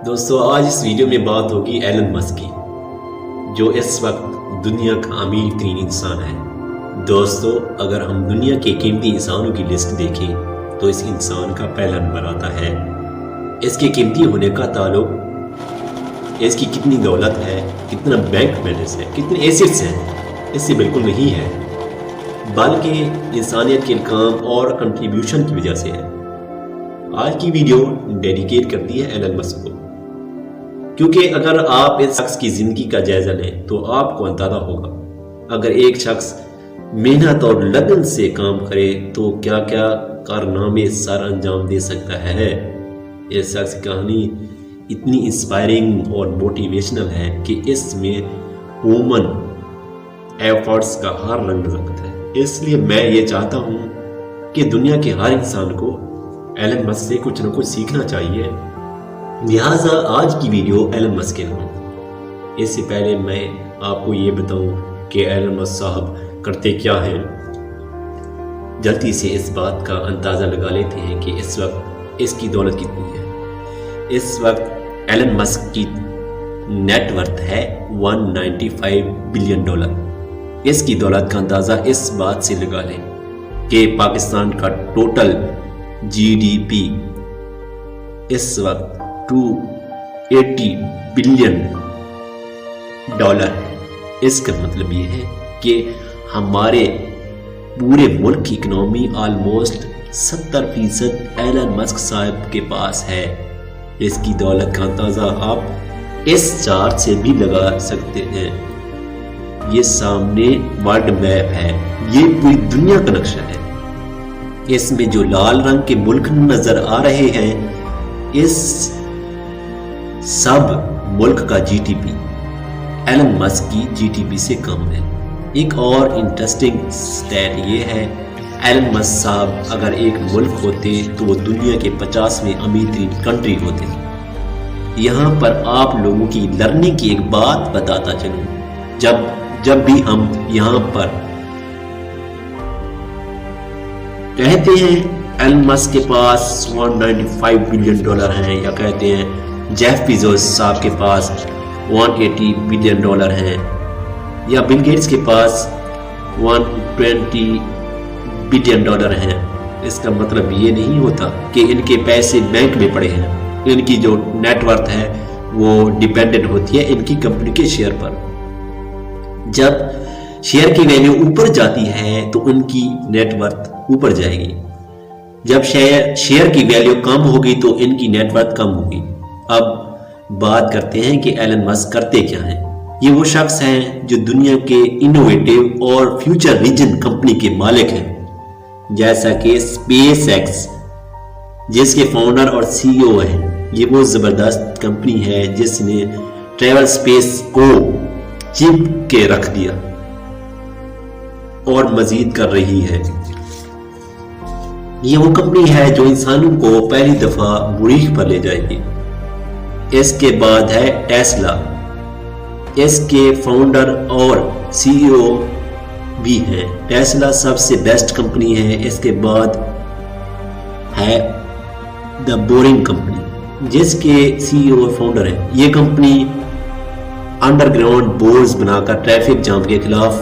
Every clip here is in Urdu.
دوستو آج اس ویڈیو میں بات ہوگی ایلن مسک کی، جو اس وقت دنیا کا امیر ترین انسان ہے۔ دوستو اگر ہم دنیا کے قیمتی انسانوں کی لسٹ دیکھیں تو اس انسان کا پہلا نمبر آتا ہے۔ اس کے قیمتی ہونے کا تعلق اس کی کتنی دولت ہے، کتنا بینک بیلنس ہے، کتنے ایسٹس ہیں، اس سے بالکل نہیں ہے، بلکہ انسانیت کے کام اور کنٹریبیوشن کی وجہ سے ہے۔ آج کی ویڈیو ڈیڈیکیٹ کرتی ہے ایلن مسک کو، کیونکہ اگر آپ اس شخص کی زندگی کا جائزہ لیں تو آپ کو اندازہ ہوگا اگر ایک شخص محنت اور لگن سے کام کرے تو کیا کیا کارنامے سر انجام دے سکتا ہے۔ اس شخص کی کہانی اتنی انسپائرنگ اور موٹیویشنل ہے کہ اس میں ہیومن ایفرٹس کا ہر رنگ نظر ہے۔ اس لیے میں یہ چاہتا ہوں کہ دنیا کے ہر انسان کو ایلن مسک سے کچھ نہ کچھ سیکھنا چاہیے، لہٰذا آج کی ویڈیو ایلن مسک کے نام۔ اس سے پہلے میں آپ کو یہ بتاؤں کہ ایلن مسک صاحب کرتے کیا ہیں، جلدی سے اس بات کا اندازہ لگا لیتے ہیں کہ اس وقت اس کی دولت کتنی ہے۔ اس وقت ایلن مسک کی نیٹ ورتھ ہے $195 بلین۔ اس کی دولت کا اندازہ اس بات سے لگا لیں کہ پاکستان کا ٹوٹل GDP اس وقت $280 بلین ہے۔ اس کا مطلب یہ ہے کہ ہمارے پورے ملک کی اکنامی آلموسٹ 70% ایلن مسک صاحب کے پاس ہے۔ اس کی دولت کا اندازہ آپ اس چارٹ سے بھی لگا سکتے ہیں۔ یہ سامنے ورلڈ میپ ہے، یہ پوری دنیا کا نقشہ ہے۔ اس میں جو لال رنگ کے ملک نظر آ رہے ہیں، اس سب ملک کا GDP ایلن مسک کی GDP سے کم ہے۔ ایک اور انٹرسٹنگ سٹیٹ یہ ہے، ایلن مسک صاحب اگر ایک ملک ہوتے تو وہ دنیا کے 50ویں امیر ترین کنٹری ہوتے۔ یہاں پر آپ لوگوں کی لرننگ کی ایک بات بتاتا چلوں، جب بھی ہم یہاں پر کہتے ہیں ایلن مسک کے پاس $195 بلین ہیں، یا کہتے ہیں جیف بیزوس صاحب کے پاس $180 بلین ہیں، یا بل گیٹس کے پاس $120 بلین ہیں، اس کا مطلب یہ نہیں ہوتا کہ ان کے پیسے بینک میں پڑے ہیں۔ ان کی جو نیٹ ورتھ ہے وہ ڈیپینڈنٹ ہوتی ہے ان کی کمپنی کے شیئر پر۔ جب شیئر کی ویلیو اوپر جاتی ہے تو ان کی نیٹ ورتھ اوپر جائے گی، جب شیئر کی ویلیو کم ہوگی تو ان کی نیٹ ورتھ کم ہوگی۔ اب بات کرتے ہیں کہ ایلن مسک کرتے کیا ہیں۔ یہ وہ شخص ہیں جو دنیا کے انوویٹیو اور فیوچر ویژن کمپنی کے مالک ہیں، جیسا کہ اسپیس ایکس، جس کے فاؤنڈر اور CEO ہیں۔ یہ وہ زبردست کمپنی ہے جس نے ٹریول اسپیس کو چپ کے رکھ دیا اور مزید کر رہی ہے۔ یہ وہ کمپنی ہے جو انسانوں کو پہلی دفعہ مریخ پر لے جائے گی۔ اس کے بعد ہے ٹیسلا، اس کے فاؤنڈر اور CEO بھی ہیں۔ ٹیسلا سب سے بیسٹ کمپنی ہے۔ اس کے بعد ہے دا بورنگ کمپنی، جس کے CEO اور فاؤنڈر ہیں۔ یہ کمپنی انڈر گراؤنڈ بورز بنا کر ٹریفک جام کے خلاف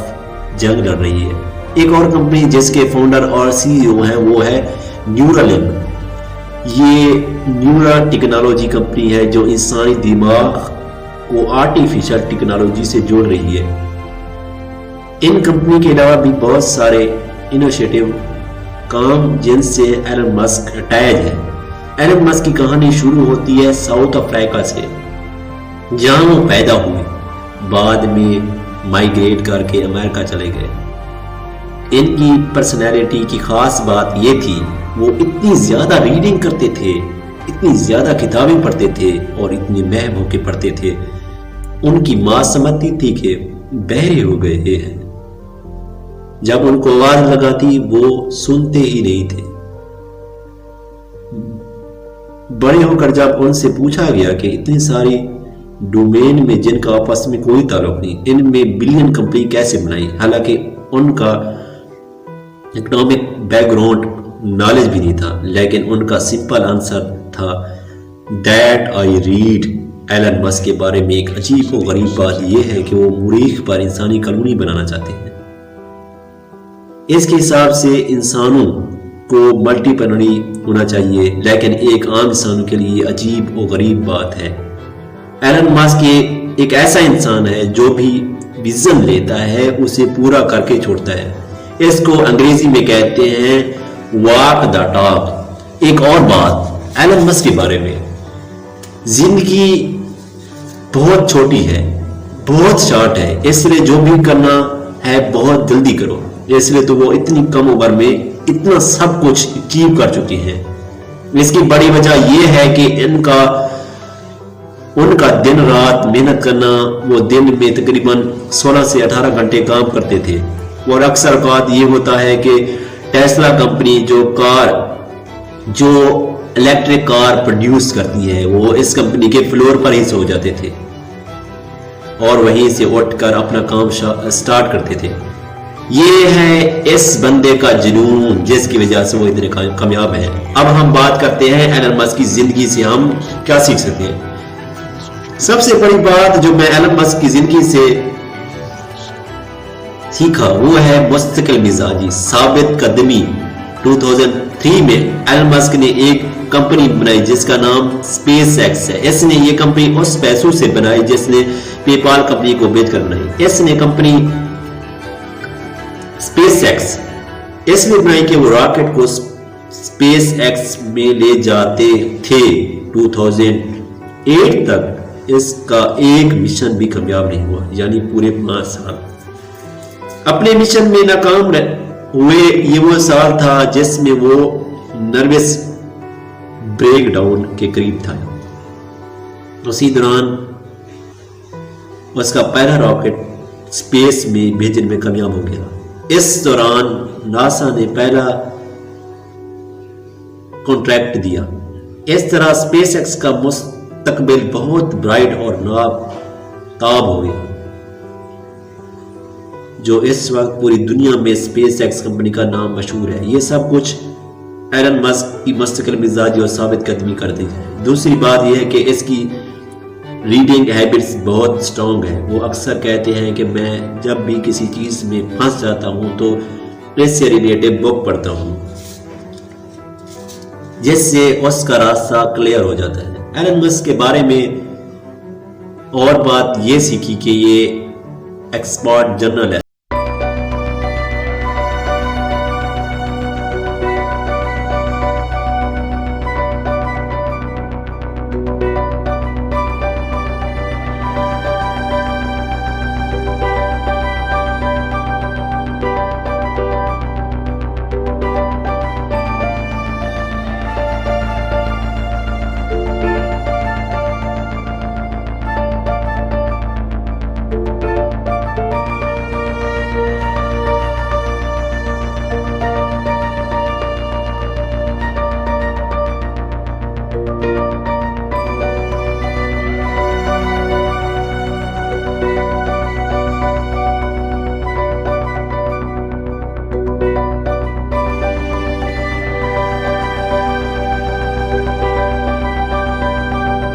جنگ لڑ رہی ہے۔ ایک اور کمپنی جس کے فاؤنڈر اور CEO ہیں وہ ہے نیورالنک۔ یہ نیورا ٹیکنالوجی کمپنی ہے جو انسانی دماغ کو آرٹیفیشل ٹیکنالوجی سے جوڑ رہی ہے۔ ان کمپنی کے علاوہ بھی بہت سارے انیشیٹو کام جن سے ایلن مسک اٹیچ ہے۔ ایلن مسک کی کہانی شروع ہوتی ہے ساؤتھ افریقہ سے، جہاں وہ پیدا ہوئے، بعد میں مائیگریٹ کر کے امریکہ چلے گئے۔ ان کی پرسنالٹی کی خاص بات یہ تھی، وہ اتنی زیادہ ریڈنگ کرتے تھے، اتنی زیادہ کتابیں پڑھتے تھے اور اتنے محب ہو کے پڑھتے تھے، ان کی ماں سمجھتی تھی کہ بہرے ہو گئے ہیں۔ جب ان کو آواز لگاتی وہ سنتے ہی نہیں تھے۔ بڑے ہو کر جب ان سے پوچھا گیا کہ اتنی ساری ڈومین میں جن کا آپس میں کوئی تعلق نہیں، ان میں بلین کمپنی کیسے بنائی، حالانکہ ان کا اکنامک بیک گراؤنڈ نالج بھی نہیں تھا، لیکن ان کا سمپل آنسر تھا that I read ایلن مسک کے بارے میں ایک عجیب و غریب بات یہ ہے کہ وہ مریخ پر انسانی کالونی بنانا چاہتے ہیں۔ اس کے حساب سے انسانوں کو ملٹی پلنری ہونا چاہیے، لیکن ایک عام انسانوں کے لیے عجیب و غریب بات ہے۔ ایلن مسک ایک ایسا انسان ہے جو بھی ویژن لیتا ہے اسے پورا کر کے چھوڑتا ہے۔ اس کو انگریزی میں کہتے ہیں واک دا ٹاک۔ ایک اور بات ایلن مسک کے بارے میں، زندگی بہت چھوٹی ہے، بہت شارٹ ہے، اس لیے جو بھی کرنا ہے بہت جلدی کرو۔ اس لیے تو وہ اتنی کم عمر میں اتنا سب کچھ اچیو کر چکی ہیں۔ اس کی بڑی وجہ یہ ہے کہ ان کا دن رات محنت کرنا، وہ دن میں تقریباً 16 سے 18 گھنٹے کام کرتے تھے، اور اکثر اوقات یہ ہوتا ہے کہ ٹیسلا کمپنی جو الیکٹرک کار پروڈیوس کرتی ہے وہ اس کمپنی کے فلور پر ہی سو جاتے تھے اور وہیں سے اٹھ کر اپنا کام سٹارٹ کرتے تھے۔ یہ ہے اس بندے کا جنون جس کی وجہ سے وہ اتنے کامیاب ہیں۔ اب ہم بات کرتے ہیں ایلن مسک کی زندگی سے ہم کیا سیکھ سکتے ہیں۔ سب سے بڑی بات جو میں ایلن مسک کی زندگی سے سیکھا وہ ہے مستقل مزاجی، ثابت قدمی۔ 2003 میں ایلن مسک نے ایک کمپنی بنائی جس کا نام اسپیس ایکس ہے۔ اس نے یہ کمپنی اس پیسوں سے بنائی جس نے پے پال کمپنی کو بیچ کر بنائی۔ اس نے کمپنی اسپیس ایکس اس لیے بنائی کہ وہ راکٹ کو اسپیس ایکس میں لے جاتے تھے۔ 2008 تک اس کا ایک مشن بھی کامیاب نہیں ہوا، یعنی پورے 5 سال اپنے مشن میں ناکام ہوئے۔ یہ وہ سال تھا جس میں وہ نروس بریک ڈاؤن کے قریب تھا۔ اسی دوران اس کا پہلا راکٹ اسپیس میں بھیجنے میں کامیاب ہو گیا۔ اس دوران ناسا نے پہلا کانٹریکٹ دیا۔ اس طرح اسپیس ایکس کا مستقبل بہت برائٹ اور نابتاب ہو گیا، جو اس وقت پوری دنیا میں اسپیس ایکس کمپنی کا نام مشہور ہے۔ یہ سب کچھ ایلن مسک کی مستقل مزاجی اور ثابت قدمی کرتی ہے۔ دوسری بات یہ ہے کہ اس کی ریڈنگ ہیبٹس بہت سٹرونگ ہے۔ وہ اکثر کہتے ہیں کہ میں جب بھی کسی چیز میں پھنس جاتا ہوں تو اس سے ریلیٹڈ بک پڑھتا ہوں، جس سے اس کا راستہ کلیئر ہو جاتا ہے۔ ایلن مسک کے بارے میں اور بات یہ سیکھی کہ یہ ایکسپرٹ جنرل ہے۔